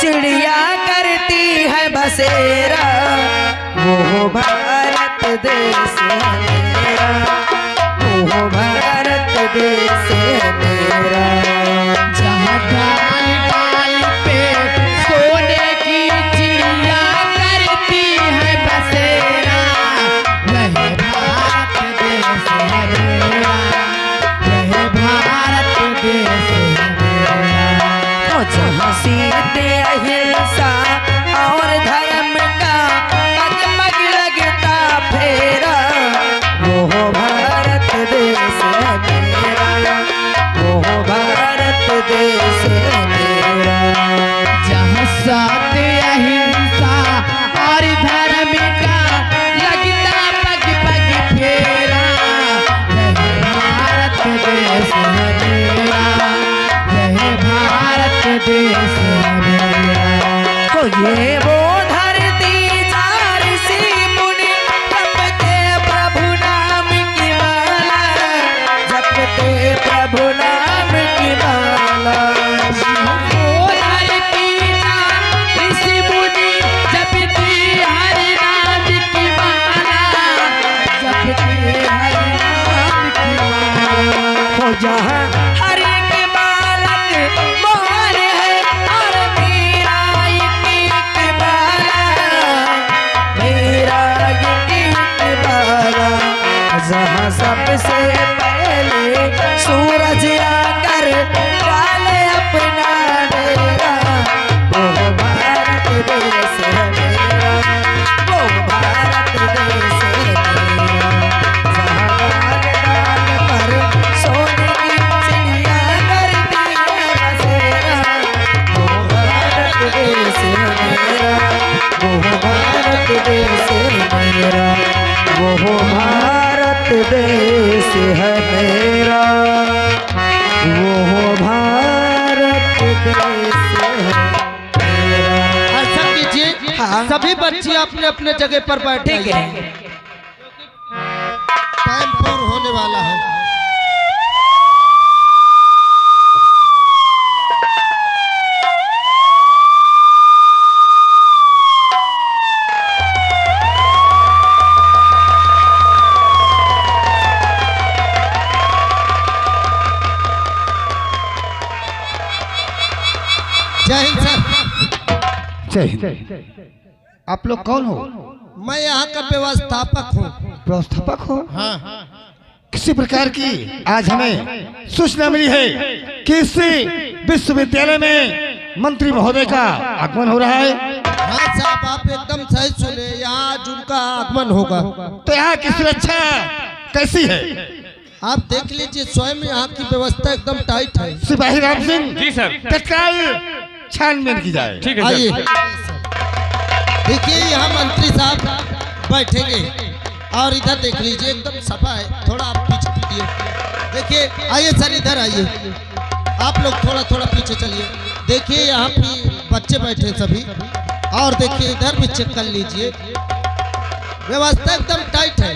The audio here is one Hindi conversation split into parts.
चिड़िया करती है बसेरा, वो भारत देश है मेरा, वो भारत देश है मेरा। जहाँ डाल डाल पे सोने की चिड़िया करती है बसेरा, वह भारत देश है मेरा, वह भारत देश है मेरा। जहाँ सीते अहिंसा और धर्म का पग पग लगता फेरा, वो भारत देश है मेरा, वो भारत देश है मेरा। जहाँ सत्य अहिंसा और धर्म का लगता पग पग फेरा, वह भारत देश है मेरा, वह भारत देश है मेरा। तो ये वो धरती चार सी मुनि जपते प्रभु नाम की माला, जपते प्रभु नाम की माला। वो धरती चार ऋषि मुनि जपते हरि नाम की माला, जपते हरि नाम की माला। हो जहाँ हर एक बालक मोहन है और मेरा एक बाला, मेरा एक बाला। जहाँ सबसे पहले सूरज आकर डाले अपना डेरा, वो भारत देश है मेरा, वो भारत देश है मेरा। जहाँ डाल डाल पर सोने की चिड़िया करती है बसेरा, वो भारत देश है मेरा, वो भारत देश है मेरा, वो भारत देश है मेरा, वो भारत देश है मेरा। ऐसा कीजिए, हाँ। सभी बच्चे अपने अपने जगह पर बैठ ठीक जाइए। है। टाइम पूर्ण होने वाला है। जय हिंद सर। जय हिंद। आप लोग कौन हो? मैं यहाँ का व्यवस्थापक हूँ। व्यवस्थापक हो? हाँ। किसी प्रकार की आज हमें सूचना मिली है कि इस विश्वविद्यालय में मंत्री महोदय का आगमन हो रहा है। हाँ साहब, आप एकदम सही सुने, यहाँ आज उनका आगमन होगा। तो यहाँ की सुरक्षा कैसी है? आप देख लीजिए, स्वयं यहाँ की व्यवस्था एकदम टाइट है। सिपाही राम सिंह जी सर। तत्काल छानबीन की जाए। ठीक है आइए, सर। देखिए यहाँ मंत्री साहब बैठेंगे और इधर देख लीजिए एकदम सफा है। थोड़ा आप पीछे कीजिए, देखिए। आइए सर, इधर आइए। आप लोग थोड़ा थोड़ा पीछे चलिए। देखिए यहाँ भी बच्चे बैठे सभी, और देखिए इधर भी चेक कर लीजिए, व्यवस्था एकदम टाइट है।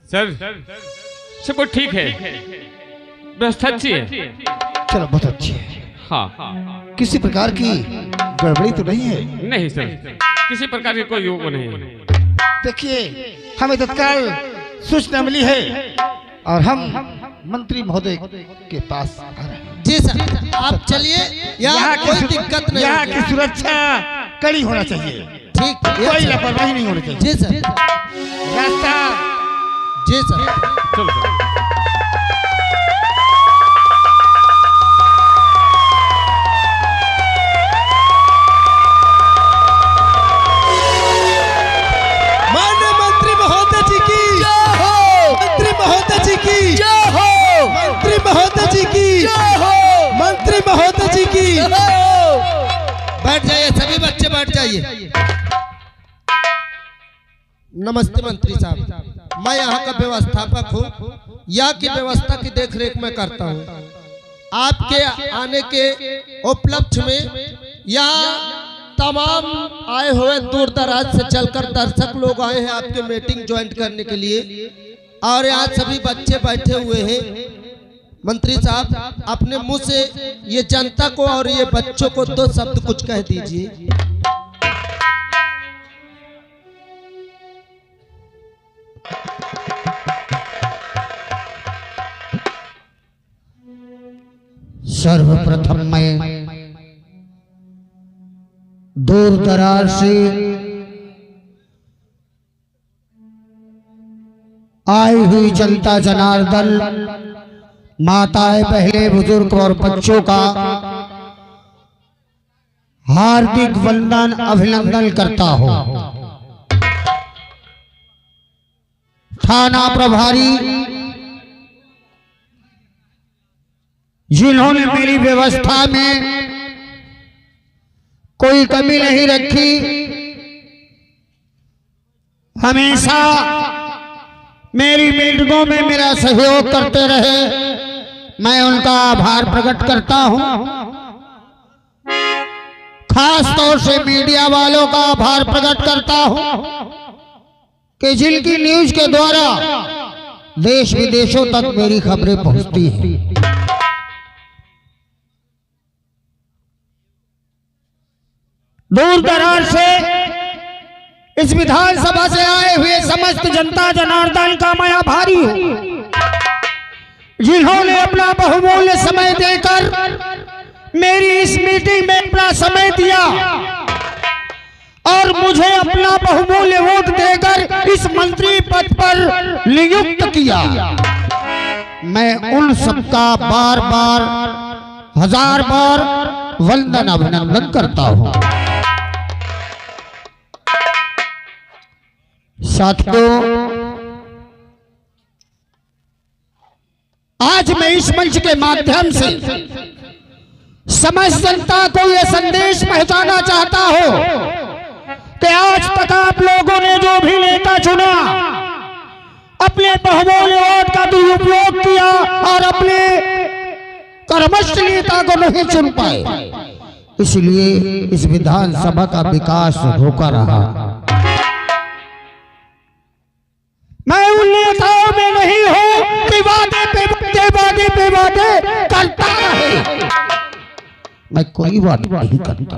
सर सब कुछ ठीक है, व्यवस्था अच्छी है। चलो, बहुत अच्छी है। हाँ। किसी प्रकार की गड़बड़ी तो नहीं है? नहीं सर, किसी प्रकार की कोई वो नहीं है। देखिए, हमें तत्काल सूचना मिली है और हम मंत्री महोदय के पास आ रहे हैं। जी सर, आप चलिए, यहाँ कोई दिक्कत नहीं। यहाँ की सुरक्षा कड़ी होना चाहिए। ठीक, कोई लापरवाही नहीं होनी चाहिए। जी सर। रास्ता। जी सर। चलो सर। माननीय मंत्री महोदय जी की जय हो। मंत्री महोदय जी की जय हो। मंत्री महोदय जी की जय हो। मंत्री महोदय जी की जय हो। बैठ जाइए, सभी बच्चे बैठ जाइए। नमस्ते मंत्री साहब, मैं यहाँ का व्यवस्थापक हूँ। यहाँ की व्यवस्था की देखरेख मैं करता हूँ। आपके आने के उपलक्ष्य में यहाँ तमाम आए हुए दूर दराज से चलकर दर्शक लोग आए हैं आपके मीटिंग ज्वाइन करने के लिए, और यहाँ सभी बच्चे बैठे हुए हैं। मंत्री साहब अपने मुंह से ये जनता को और ये बच्चों को दो शब्द कुछ कह दीजिए। सर्वप्रथम मैं दूर दराज से आई हुई जनता जनार्दन, माताएं, बहनें, बुजुर्ग और बच्चों का हार्दिक वंदन अभिनंदन करता हूं। थाना प्रभारी जिन्होंने मेरी व्यवस्था में कोई कमी नहीं रखी, हमेशा मेरी मीटिंगों में मेरा सहयोग करते रहे, मैं उनका आभार प्रकट करता हूं। खास तौर से मीडिया वालों का आभार प्रकट करता हूं कि जिनकी न्यूज के द्वारा देश विदेशों तक मेरी खबरें पहुंचती हैं। दूर दराज से इस विधानसभा से आए हुए समस्त जनता जनार्दन का मैं आभारी हूं, जिन्होंने अपना बहुमूल्य समय देकर मेरी इस मीटिंग में अपना समय दिया और मुझे अपना बहुमूल्य वोट देकर इस मंत्री पद पर नियुक्त किया। मैं उन सबका बार बार, हजार बार वंदन अभिनंदन करता हूं। साथियों, आज मैं इस मंच के माध्यम से समस्त जनता को यह संदेश पहुंचाना चाहता हूं कि आज तक आप लोगों ने जो भी नेता चुना, अपने बहुमूल्य वोट का दुरुपयोग किया और अपने कर्मठ नेता को नहीं चुन पाए, इसलिए इस विधानसभा का विकास रोका रहा। मैं उन नेताओं में नहीं हूं कि वादे पे वादे करता रहे। मैं कोई वादा नहीं करता,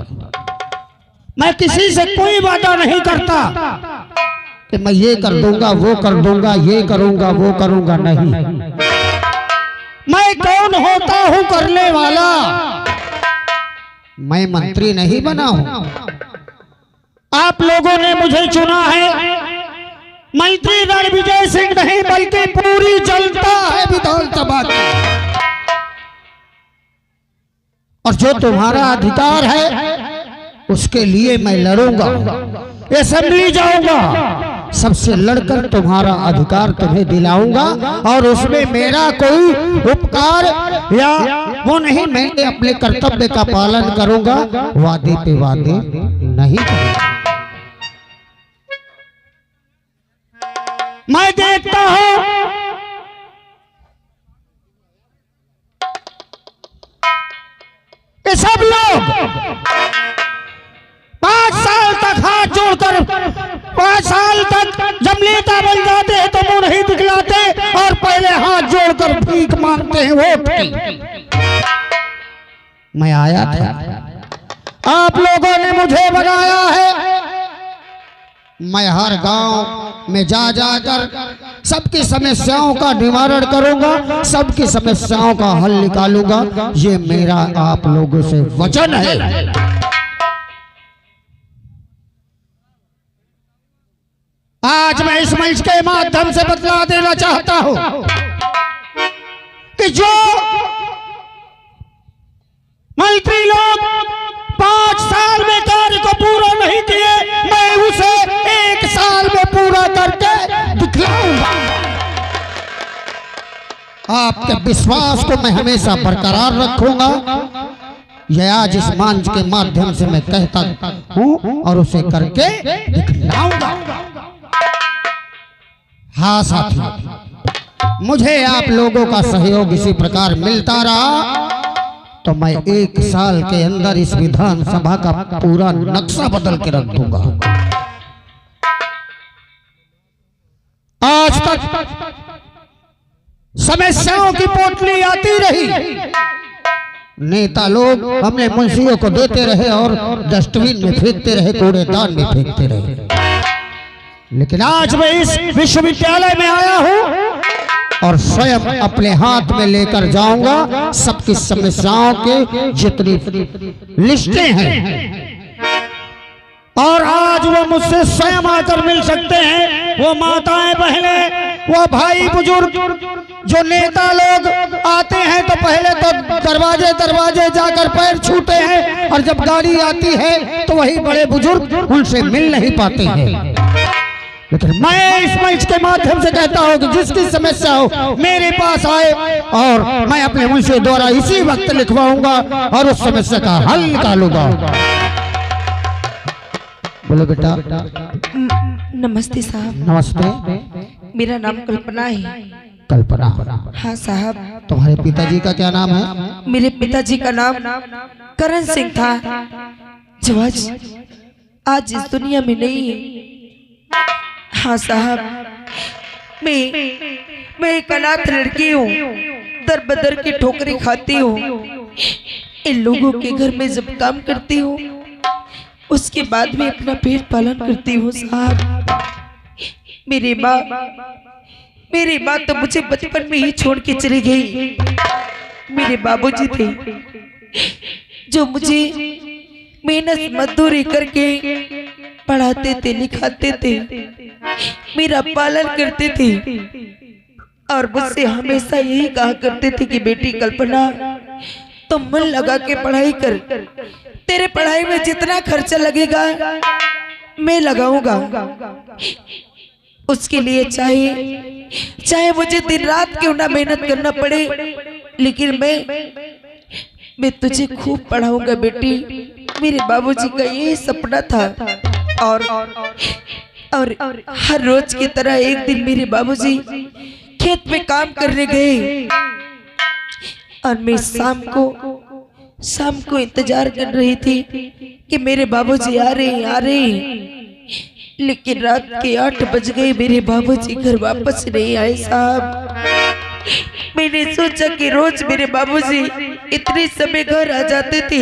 मैं किसी से कोई वादा नहीं करता कि मैं ये कर दूंगा, वो कर दूंगा, ये करूंगा, वो करूंगा, नहीं। मैं कौन होता हूं करने वाला? मैं मंत्री नहीं बना हूं, आप लोगों ने मुझे चुना है। मंत्री रणविजय सिंह नहीं बल्कि पूरी जनता है विधानसभा की, और जो तुम्हारा अधिकार है उसके लिए मैं लड़ूंगा, असेंबली जाऊंगा, सबसे लड़कर तुम्हारा अधिकार तुम्हें दिलाऊंगा, और उसमें मेरा कोई उपकार या वो नहीं, मैं अपने कर्तव्य का पालन करूंगा, वादे पे वादे नहीं करूंगा। मैं देखता हूं कि सब लोग 5 साल तक हाथ जोड़कर, 5 साल तक जब नेता बन जाते हैं तो मुंह नहीं दिखलाते और पहले हाथ जोड़कर भीख मांगते हैं वोट की। मैं आया था, आप लोगों ने मुझे बनाया है, मैं हर गांव में जा जाकर सबकी समस्याओं का निवारण करूंगा, सबकी समस्याओं का हल निकालूंगा, ये मेरा आप लोगों से वचन है। आज मैं इस मंच के माध्यम से बतला देना चाहता हूं कि जो मंत्री लोग 5 साल में कार्य को पूरा नहीं किए, मैं उसे 1 साल में पूरा करके दिखलाऊंगा। आपके विश्वास को मैं हमेशा बरकरार रखूंगा, यह आज इस मंच के माध्यम से मैं कहता हूं और उसे करके दिखलाऊंगा। हाँ साथी, मुझे आप लोगों का सहयोग इसी प्रकार मिलता रहा तो मैं 1 साल के अंदर इस विधानसभा का पूरा नक्शा बदल के रख दूंगा। आज तक समस्याओं की पोटली आती रही, नेता लोग हमने मुंशियों को देते रहे और डस्टबिन में फेंकते रहे, कूड़ेदान में फेंकते रहे। लेकिन आज मैं इस विश्वविद्यालय में आया हूं और स्वयं अपने हाथ में लेकर जाऊंगा सबकी समस्याओं के जितनी लिस्टें हैं, और आज वो मुझसे स्वयं आकर मिल सकते हैं। वो माताएं बहनें, वो भाई बुजुर्ग, जो नेता लोग आते हैं तो पहले तो दरवाजे दरवाजे जाकर पैर छूते हैं, और जब गाड़ी आती है तो वही बड़े बुजुर्ग उनसे मिल नहीं पाते हैं। लेकिन मैं इस मंच के माध्यम से कहता हूं कि जिसकी समस्या हो मेरे पास आए, और मैं अपने मुंशी द्वारा इसी वक्त लिखवाऊंगा और उस समस्या का हल निकालूंगा। बोलो बेटा। नमस्ते साहब। नमस्ते। मेरा नाम कल्पना है। कल्पना। हाँ साहब। तुम्हारे पिताजी का क्या नाम है? मेरे पिताजी का नाम करण सिंह था, जो आज इस दुनिया में नहीं है। हाँ साहब, मैं एक अनाथ लड़की हूँ, दर बदर की ठोकरें खाती हूँ। इन लोगों के घर में जब काम करती हूँ उसके बाद में अपना पेट पालन करती हूँ साहब। मेरी माँ तो मुझे बचपन में ही छोड़ के चली गई। मेरे बाबूजी थे जो मुझे मेहनत मजदूरी करके पढ़ाते थे, लिखाते थे, मेरा पालन करते थे, और मुझसे हमेशा यही कहा करते थे कि बेटी कल्पना तुम मन लगा के पढ़ाई कर, तेरे पढ़ाई में जितना खर्चा लगेगा मैं लगाऊंगा। उसके लिए चाहे मुझे दिन रात क्यों ना मेहनत करना पड़े, लेकिन मैं तुझे खूब पढ़ाऊंगा बेटी। मेरे बाबूजी का यही सपना था। और हर रोज की तरह एक दिन मेरे बाबूजी खेत में काम करने गए, और मैं शाम को इंतजार कर रही थी कि मेरे बाबूजी आ रहे हैं। लेकिन रात के 8 बज गए, मेरे बाबूजी घर वापस नहीं आए साहब। मैंने सोचा कि रोज मेरे बाबूजी इतने समय घर आ जाते थे,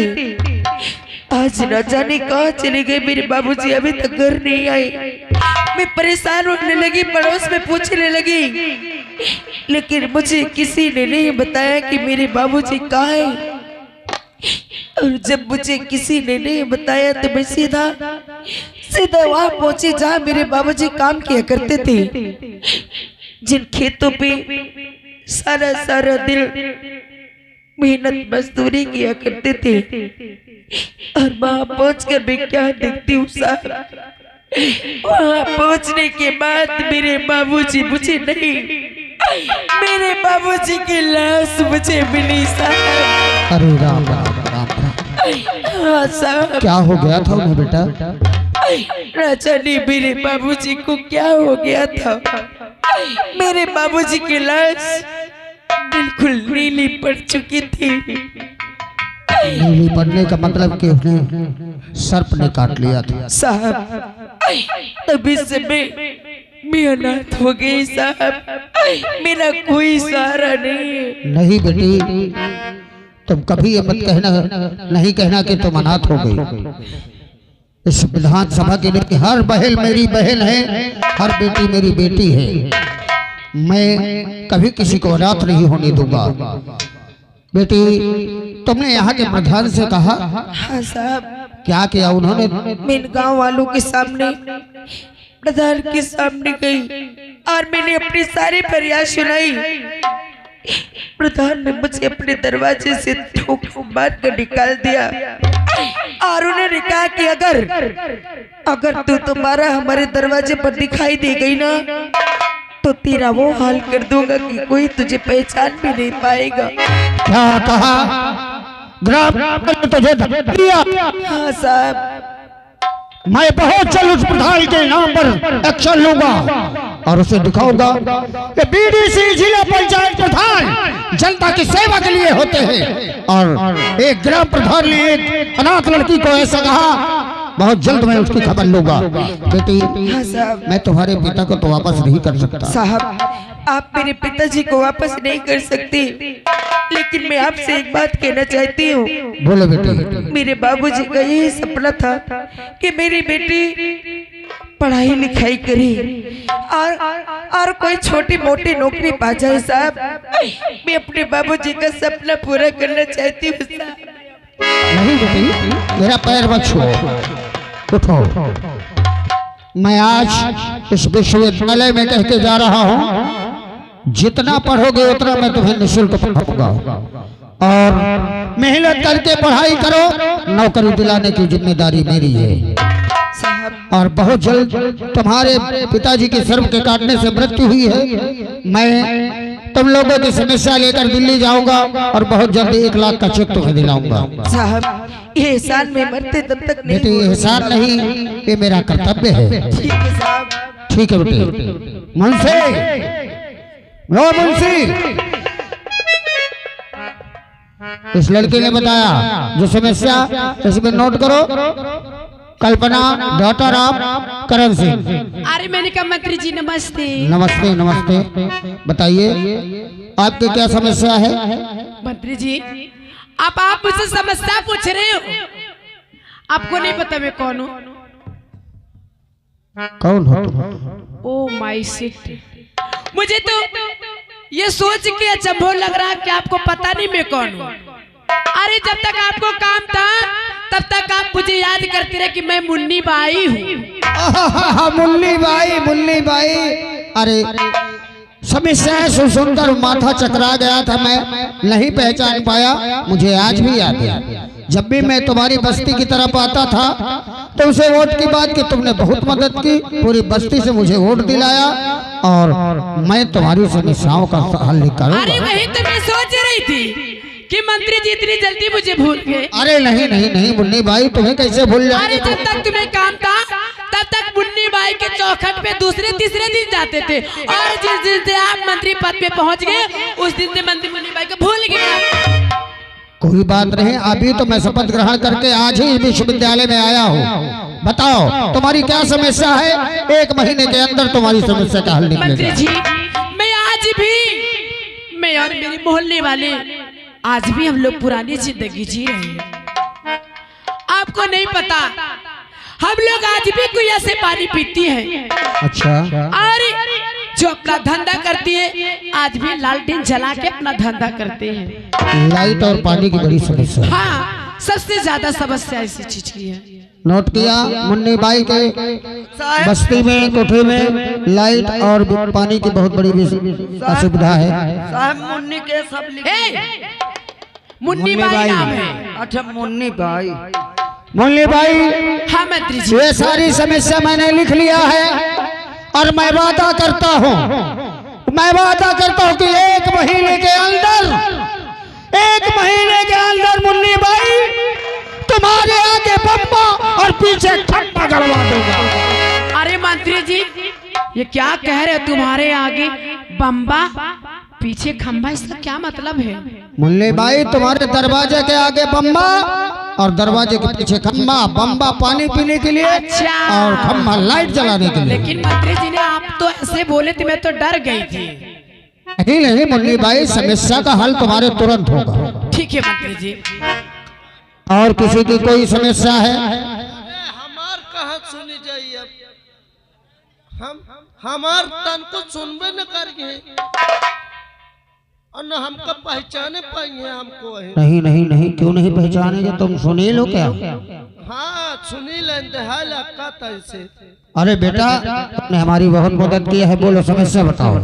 आज न जाने कहाँ चले गए मेरे बाबूजी, अभी तक घर नहीं आए। मैं परेशान होने लगी, पड़ोस में पूछने लगी, लेकिन मुझे किसी ने नहीं बताया कि मेरे बाबूजी कहाँ हैं। और जब मुझे किसी ने नहीं बताया तो मैं सीधा वहां पहुंची जहां मेरे बाबूजी काम किया करते थे, जिन खेतों पे सारा दिन मेहनत मजदूरी किया करते थे। और वहां पहुंचकर मैं क्या देखती हूँ साहब, वहां पहुंचने के बाद मेरे बाबूजी मुझे नहीं, मेरे बाबूजी की लाश मुझे मिली साहब। अरे राम राम राम राम। हाँ साहब। क्या हो गया था उन्हें बेटा? राजा ने मेरे बाबूजी को क्या हो गया था, मेरे बाबूजी की लाश बिल्कुल नीली पड़ चुकी थी। नीली पड़ने का मतलब कि उसने सर्प ने काट लिया था साहब। तभी से मैं अनाथ हो गई साहब, मेरा कोई सहारा नहीं बेटी, तुम कभी ये मत कहना, नहीं कहना कि तुम अनाथ हो गई। इस विधानसभा के लिए हर बहन मेरी बहन है, हर बेटी मेरी बेटी है। मैं कभी किसी को अनाथ नहीं होने दूंगा। बेटी, तुमने यहाँ के प्रधान से कहा? हाँ साहब। क्या किया उन्होंने? मैं गांव वालों के सामने, प्रधान के सामने गई और मैंने अपनी सारी फरियाद सुनाई। प्रधान ने मुझे अपने दरवाजे से ठोक मार कर निकाल दिया, और उन्होंने कहा कि अगर तू तुम्हारा हमारे दरवाजे पर दिखाई दे गई ना, तो तेरा वो हाल कर दूंगा कि कोई तुझे पहचान भी नहीं पाएगा। क्या कहा? ग्राम तुझे दिया? हाँ साहब। मैं बहुत जल्द उस प्रधान के नाम पर एक्शन लूंगा और उसे दिखाऊंगा कि बीडीसी जिला पंचायत प्रधान जनता की सेवा के लिए होते हैं। और एक ग्राम प्रधान ने एक अनाथ लड़की को ऐसा कहा, बहुत जल्द मैं उसकी खबर लूंगा। बेटी हाँ साहब। मैं तुम्हारे पिता को तो वापस नहीं कर सकता। साहब आप मेरे पिताजी को वापस नहीं कर सकते, लेकिन मैं आपसे एक बात कहना चाहती हूँ। बोले बेटी। मेरे बाबूजी का यही सपना था कि मेरी बेटी पढ़ाई लिखाई करे और कोई छोटी मोटी नौकरी पा जाए साहब। मैं अपने बाबूजी का सपना पूरा करना चाहती हूँ साहब। नहीं बेटी, मेरा पैर मत छुओ, उठो। मैं आज इस विश्वविद्यालय में कह के जा रहा हूँ, जितना पढ़ोगे उतना मैं तुम्हें निःशुल्क पढ़ाऊंगा और मेहनत करके पढ़ाई करो। नौकरी दिलाने की जिम्मेदारी मेरी है और बहुत जल्द तुम्हारे पिताजी की सर्व के काटने से मृत्यु हुई है। मैं तुम लोगों की समस्या लेकर दिल्ली जाऊंगा और बहुत जल्द 1 लाख का चेक तुम्हें दिलाऊंगा। साहब ये एहसान में मरते तब तक नहीं। बेटी एहसान नहीं, ये मेरा कर्तव्य है। ठीक है साहब। ठीक है बेटी। मुंशी, लो मुंशी, इस लड़के ने बताया जो समस्या, इसमें नोट करो। कल्पना डॉटर ऑफ करण सिंह। अरे मैंने कहा मंत्री जी नमस्ते। नमस्ते नमस्ते, बताइए आपकी क्या समस्या है? मंत्री जी आप मुझसे समस्या पूछ रहे हो, आपको नहीं पता मैं कौन हूँ? कौन हो तुम? ओ माय शिट, मुझे तो ये सोच के अचंभव लग रहा है कि आपको पता नहीं मैं कौन हूँ। अरे जब तक आपको काम था तब तक आप मुझे याद करते रहे कि मैं मुन्नी बाई हूँ। मुन्नी बाई, मुन्नी बाई। अरे समस्या सुनकर माथा चकरा गया था, मैं नहीं पहचान पाया। मुझे आज भी याद है, जब भी मैं तुम्हारी बस्ती की तरफ आता था तो उसे वोट की बात की तुमने बहुत मदद की, पूरी बस्ती से मुझे वोट दिलाया और मैं तुम्हारी समस्याओं का हल निकालूंगा। अरे वही तो मैं सोच रही थी कि मंत्री जी इतनी जल्दी मुझे भूल गए। अरे नहीं नहीं नहीं मुन्नी बाई, तुम्हें कैसे भूल जाए? अरे जब तक तुम्हें काम था तब तक मुन्नी बाई के चौखट पे दूसरे तीसरे दिन जाते थे और जिस दिन से आप मंत्री पद पे पहुंच गए उस दिन से मंत्री मुन्नी बाई को भूल गए। कोई बात नहीं, अभी तो मैं शपथ ग्रहण करके आज ही विश्वविद्यालय में आया हूँ। बताओ तुम्हारी क्या समस्या है? 1 महीने के अंदर तुम्हारी समस्या का हल निकलेगा। मंत्री जी मैं आज भी, मैं और मेरे मोहल्ले वाले आज भी हम लोग पुरानी जिंदगी जी रहे हैं। आपको नहीं पता हम लोग आज भी कुएं से पानी पीती हैं। अच्छा। और जो अपना धंधा करती है आज भी लालटेन जला के अपना धंधा करते हैं। लाइट और पानी की बड़ी समस्या। हाँ सबसे ज्यादा समस्या इसी चीज की है। नोट किया? मुन्नी बाई के बस्ती में कोठे में लाइट और पानी की बहुत बड़ी असुविधा है। साहब मुन्नी के सब मुन्नी बाई नाम है। अच्छा मुन्नी बाई। मुन्नी बाई, हाँ मंत्री जी ये सारी समस्या मैंने लिख लिया है और मैं वादा करता हूँ कि 1 महीने के अंदर मुन्नी बाई तुम्हारे आगे बम्बा और पीछे खम्बा गड़वा दूंगा। अरे मंत्री जी ये क्या कह रहे हो? तुम्हारे आगे बम्बा पीछे खंबा, इसका क्या मतलब है? मुन्नी बाई तुम्हारे दरवाजे के आगे बम्बा और दरवाजे के पीछे खम्बा। बम्बा पानी पीने के लिए अच्छा। और खम्बा लाइट जलाने के लिए। लेकिन मंत्री जी ने आप तो ऐसे बोले थे, मैं तो डर गई थी। नहीं मुन्नी बाई, समस्या का हल तुम्हारे तुरंत होगा। ठीक है मंत्री जी। और किसी की कोई समस्या है? हमार कहा सुनी जाइए, हमार तन को सुनबे न करिए और न हमको पहचाने पाएंगे। हमको नहीं क्यों नहीं पहचानेंगे? तुम सुनील हो क्या? हाँ सुनील इंतहाल अक्का तैसे। अरे बेटा तुमने हमारी बहुत मदद की है, बोलो समस्या बताओ।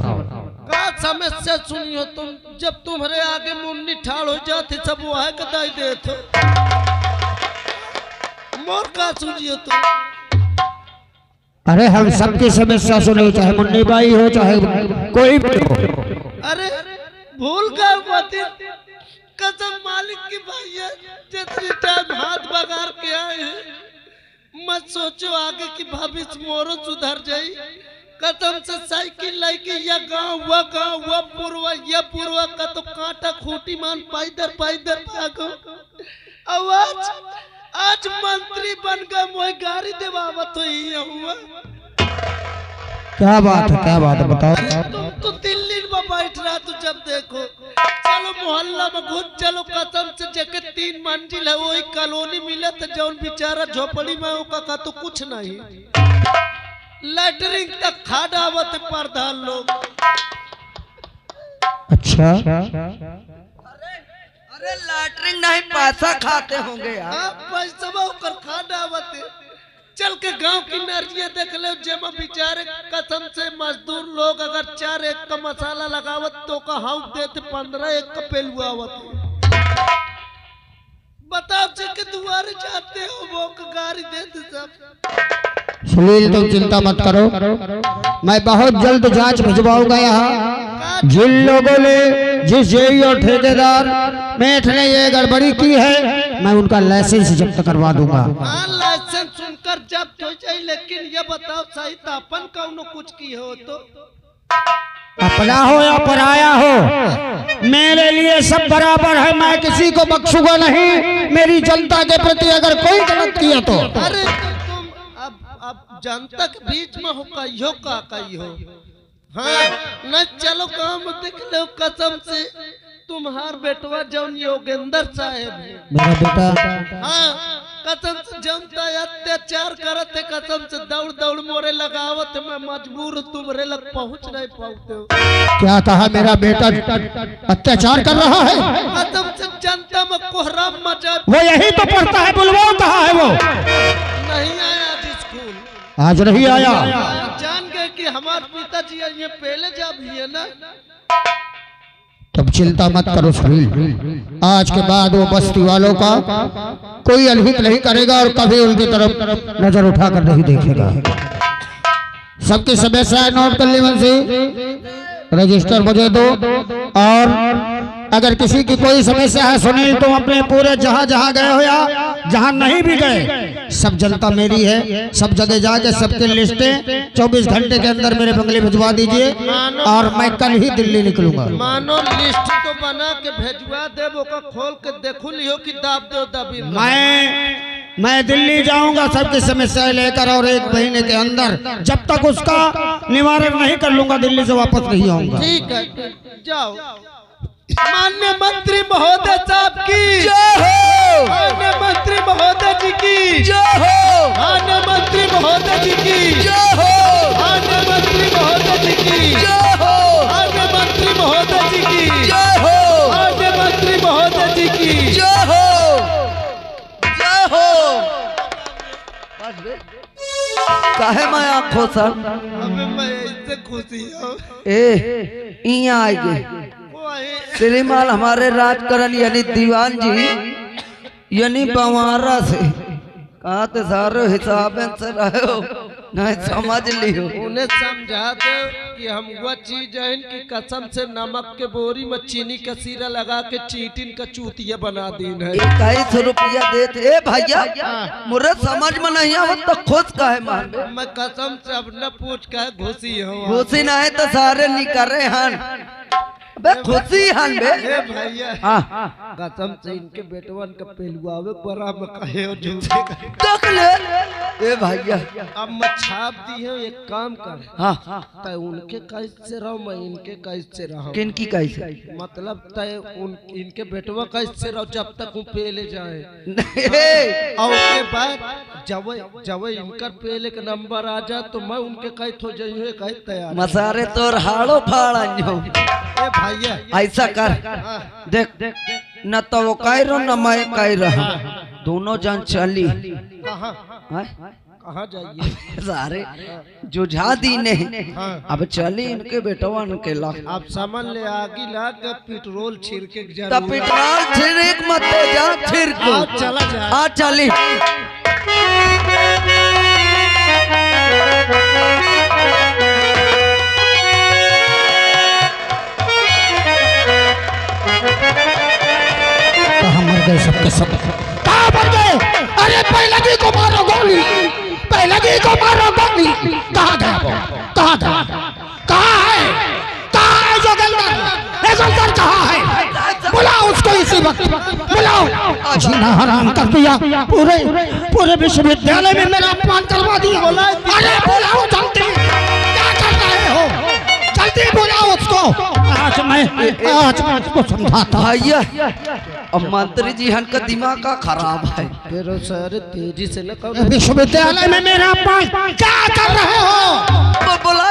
का समस्या सुनियो तुम? जब तुम्हारे आगे मुन्नी ठाड़ हो जाते सब वह कदाई देते मोर का सुनियो तुम? अरे हम सबकी समस्या सुने, चाहे मुन्नी बाई हो चाहे कोई भी हो। अरे भूल गए कसम मालिक की भाई है, जितनी टाइम हाथ बगार के आए हैं मत सोचो आगे की भविष्य मोरो सुधर जाई। कदम से साइकिल लाइके या गांव हुआ पूर्वा का तो कांटा खूटी मान पाइदर भागो। आज मंत्री बन गए मोह गाड़ी देवावत तो ही हुआ। क्या बात है बताओ। तुम तो दिल्ली में बैठ रहा तो जब देखो चलो मोहल्ला में घुस चलो कसम से जगह 3 मंजिल है वही कॉलोनी मिले तो जौन बेचारा झोपड़ी में का तो कुछ नहीं लैटरिन तक खाडावत प्रधान लोग। अच्छा अरे लैटरिन नहीं पैसा खाते होंगे यार। पैसा होकर खाडावत चल के गांव की नर्जियां देख ले जेमा बेचारे कसम से मजदूर लोग अगर 4 एक का मसाला लगावत तो का हाउ देते 15 एक का पेलुआवत। बताओ के दुआरे जाते हो वो गाड़ी देते सब। सुनील तुम चिंता मत करो, मैं बहुत जल्द जांच भिजवाऊंगा यहाँ। जिन लोगों ने जिस जेई और ठेकेदार मेठ ने ये गड़बड़ी की है मैं उनका लाइसेंस जब्त करवा दूंगा। हाँ लाइसेंस सुनकर जब्त हो जाए, लेकिन ये बताओ सही तो अपन कौनो कुछ की हो तो अपना हो या पराया हो मेरे लिए सब बराबर है। मैं किसी को बख्शूंगा नहीं। मेरी जनता के प्रति अगर कोई गलत किया तो अरे तुम अब जनता के बीच में हो कहियो का कहियो। हाँ न चलो काम देख लो कसम से तुम्हार बेटवा जौन योगेंद्र साहेब है मेरा बेटा। हाँ कसम से जनता अत्याचार करत है कसम से दौड़ दौड़ मोरे लगावत मैं मजबूर तुम्हारे लग पहुंच नहीं पाते हो। क्या कहा मेरा बेटा अत्याचार कर रहा है? कसम से जनता में कोहराम मचा। वो यही तो पढ़ता है बुलवाओ कहाँ है वो? नहीं आया आज स्कूल। आज नहीं आया। जान गए कि हमारे पिताजी ये पहले जब है ना। तब चिंता मत करो सुनील, आज के बाद वो बस्ती वालों का कोई अनहित नहीं करेगा और कभी उनकी तरफ नजर उठाकर नहीं देखेगा। सबकी समस्याएं नोट कर ली मुंशी, रजिस्टर मुझे दो। और अगर किसी की कोई समस्या है सुनील तुम अपने पूरे जहां जहां गए हो या जहां नहीं भी गए सब जनता मेरी है। सब जगह जाके सबके लिस्टें 24 घंटे के अंदर मेरे बंगले भिजवा दीजिए और मैं कल ही दिल्ली निकलूंगा। मानो लिस्ट तो बना के भेजवा दे वो का खोल के देखो लियो कि दाब दो दबी। मैं दिल्ली जाऊंगा सबकी समस्याएं लेकर और 1 महीने के अंदर जब तक उसका निवारण नहीं कर लूंगा दिल्ली से वापस नहीं आऊंगा। ठीक है जाओ। माननीय मंत्री महोदय साहब की जय हो। माननीय मंत्री महोदय जी की जय हो। माननीय मंत्री महोदय जी की जय हो। माननीय मंत्री महोदय जी की जय हो। माननीय मंत्री महोदय जी की जय हो। माननीय मंत्री महोदय जी की जय हो। जय हो। काहे मैं आँखों सर अबे मैं इससे खुशी हूँ। ए यहाँ आए गए श्रीमान हमारे राजकरण यानी दीवान जी यानी बवारा से कहा तो सारो हिसाब से रहे हो नहीं समझ लियो। उन्हें समझा दो कि हम वो चीज है कि कसम से नमक के बोरी में चीनी का सीरा लगा के चीटिन का चूतिया बना दीन है। 21 रुपया देते ए भैया मुझे समझ में नहीं आवत तो खुश काहे मान मैं कसम से अब न पूछ का घुसी हूँ। घुसी ना है तो सारे निकरे हन बे खुशी हन बे भैया हाँ कसम से इनके बेटवन का पहलुआवे बड़ा में कहे हो जूते देख ले ए भैया अब मैं छाप दी है एक काम कर। हाँ तय उनके कैसे रहो मैं इनके कैसे रहो। किनकी कैसे मतलब तय इनके बेटवा कैसे रहो जब तक वो पहले जाए और उसके बाद जब इनकर पहले का नंबर आ जाए तो मैं उनके कैसे हो जाइए कैसे तैयार मसारे तोर हाड़ो फाड़ा ए भैया ऐसा कर देख न तो वो कह रहा न मैं कह रहा दोनों जन चली कहाँ कहाँ जाइए सारे जुझा दी ने हाँ। अब चली इनके बेटवन के ला आप समझ ले आगे लाग पेट्रोल छिड़के तब पेट्रोल छिड़क मत जा छिड़को चला जा हाँ चली मर गए सबके सब कहाँ मर गए? अरे पहलगी को मारो गोली, पहलगी को मारो गोली। कहाँ गया वो? कहाँ गया? कहाँ है? कहाँ है जोगिंदर? जोगिंदर कहाँ है? बुला उसको इसी वक्त। बुलाओ। जीना हराम कर दिया, पूरे पूरे विश्वविद्यालय में मेरा अपमान करवा दिया। अरे बुलाओ जल्दी, क्या कर रहे हो? जल्दी बुलाओ उसको। आज मैं उसको समझाता। भैया अब मंत्री जी हन का दिमाग का खराब है। फिर सर तेजी से न करो। विश्वविद्यालय में मेरा अपमान क्या कर रहे हो? बोला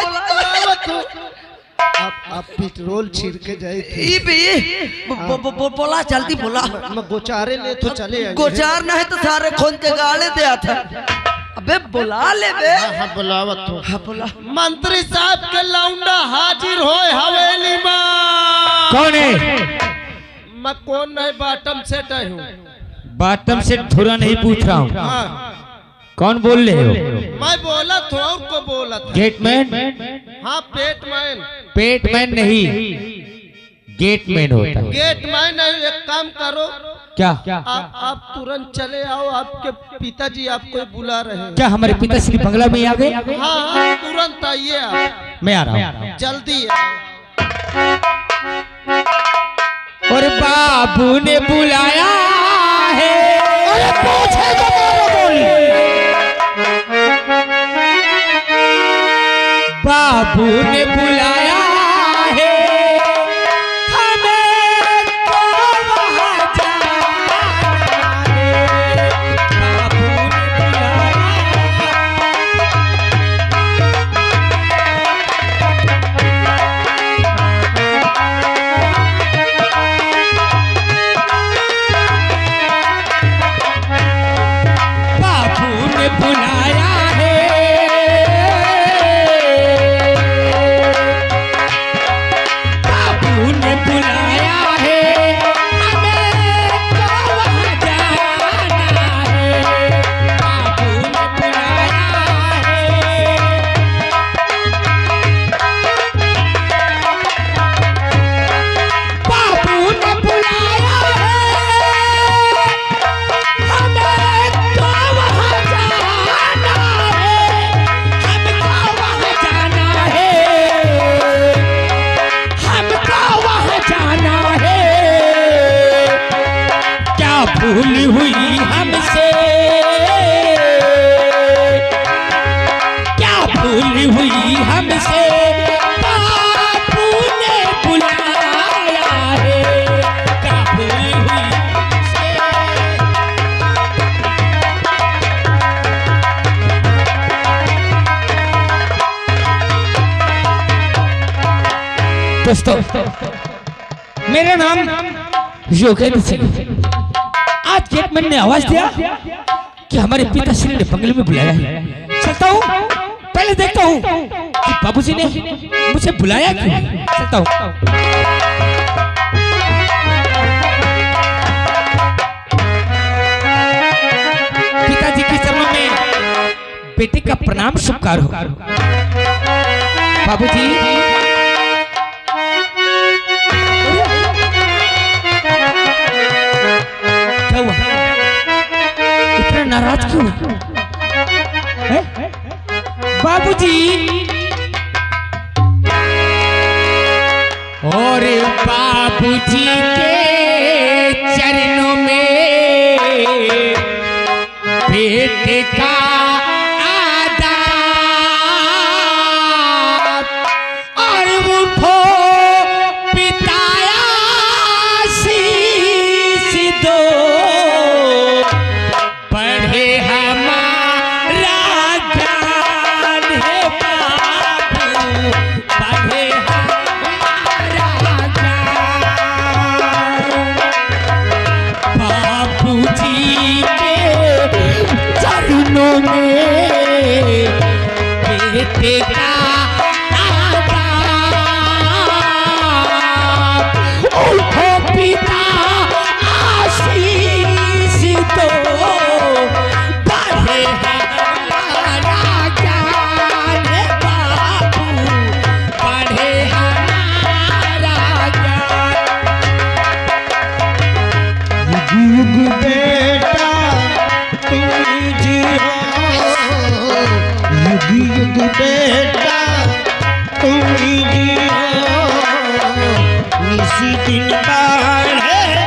आप पेट्रोल छिड़के जाए थे। ई भी बोला जल्दी बोला। मैं गोचारे ले तो चले आए। गोचार नहीं तो सारे खोल के गाड़े दे था। अबे बुला ले बे। हाँ बुलावत हो। हाँ बोला। मंत्री साहब के लौंडा हाजिर होए हवेली में। कौन है? मैं कौन नहीं, बॉटम सेट हूँ। बातम से थोड़ा नहीं पूछ रहा हूँ, हाँ कौन बोल रहे हो? मैं बोला तो और को बोला था। गेटमैन? हाँ पेटमैन। पेटमैन नहीं, गेटमैन होता है। गेटमैन नहीं, एक काम करो। क्या? आप तुरंत चले आओ, आपके पिताजी आपको बुला रहे हैं। क्या हमारे पिताश्री बंगला में आ गए? हाँ तुरंत आइए आप। मैं आ रहा हूँ। जल्दी और बाबू ने बुलाया है। अरे पूछे तो मारो गोली। बाबू ने बुलाया है हमें तो वहाँ जाना है। बाबू ने बुलाया। बाबू ने बुलाया है। बाबू ने बुलाया है हमें तो वहाँ जाना है। बाबू ने बुलाया है। बाबू ने बुलाया है हमें तो वहाँ जाना है। हमको वहाँ जाना है। हमको वहाँ जाना है। क्या भूल हुई हमसे? क्या भूल हुई हमसे? बापू ने बुलाया है। क्या भूल हुई हमसे? दोस्तों, मेरा नाम योगेंद्र सिंह। आज गेटमैन ने आवाज दिया कि हमारे पिताश्री ने बंगले में बुलाया है। चलता हूँ, पहले देखता हूँ कि बाबूजी ने मुझे बुलाया क्यों। चलता हूँ। पिताजी के चरणों में बेटे का प्रणाम स्वीकार हो। बाबूजी, क्या हुआ? इतना नाराज क्यों है? बाबूजी, और बाबूजी के चरणों में बेटे का आदाब और उठो पिताया शीश दो। बढ़े हमारा ज्ञान है बाबू, बढ़े हमारा ज्ञान। बाबूजी के चरणों में बेटे का आदाब। उठो पिता आशीष दो। बढ़े हमारा ज्ञान है बाबू, बढ़े हमारा ज्ञान। युग बेटा तुम जियो, युग युग बेटा तुम जियो। इसी दिन बाढ़े